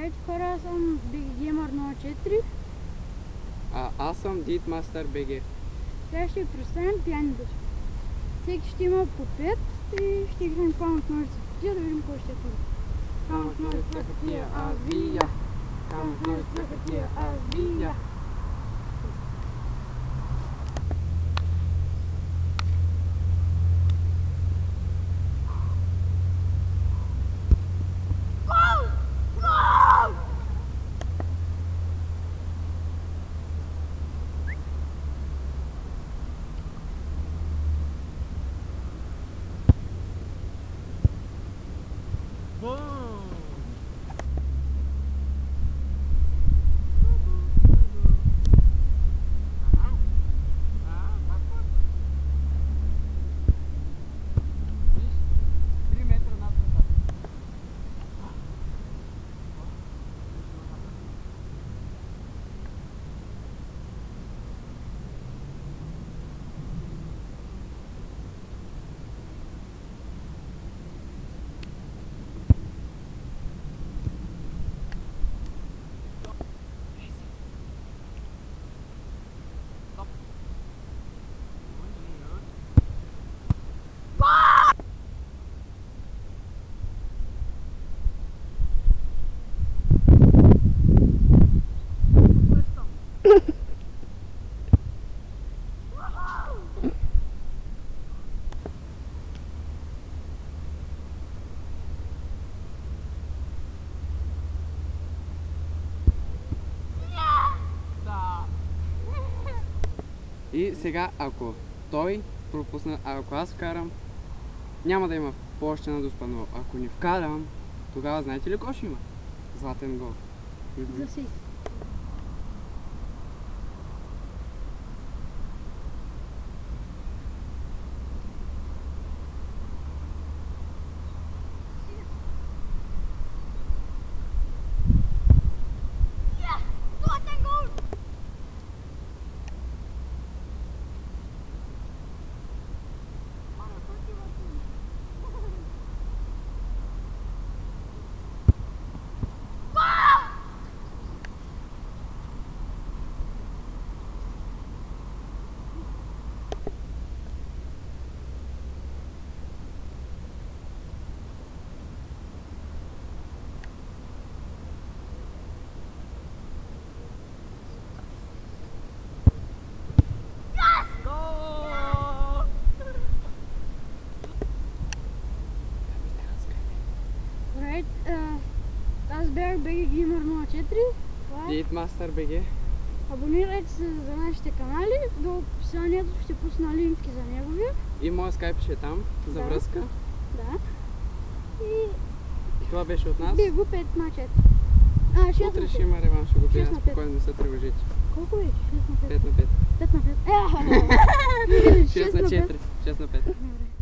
Здравейте хора, аз съм BigGamer04. Аз съм Deedmaster BG. Сега ще ви представим пияните. Всеки ще има по 5 и ще играем камък ножица хартия, да видим кой ще е първо. Камък ножица хартия, аз бия. Камък ножица хартия, аз бия. И сега, ако той пропусна, ако аз вкарам, няма да има повече на доспа, но ако не вкарам, тогава знаете ли кой ще има? Златен гол. За си. Аз бях BigGamer04. Deedmaster BG. Абонирайте се за нашите канали. До описанието ще пусна линки за неговия. И моят скайп ще е там, за връзка. Да. И Това беше от нас. бих го 5 на 4. Утре ще има реванш, ще го 6 гледам на 5. спокойно, не се тревожите. Колко беше? 6 на 5. 5 на 5. 5 на 5. 6 на 4. 6 на 5. Добре.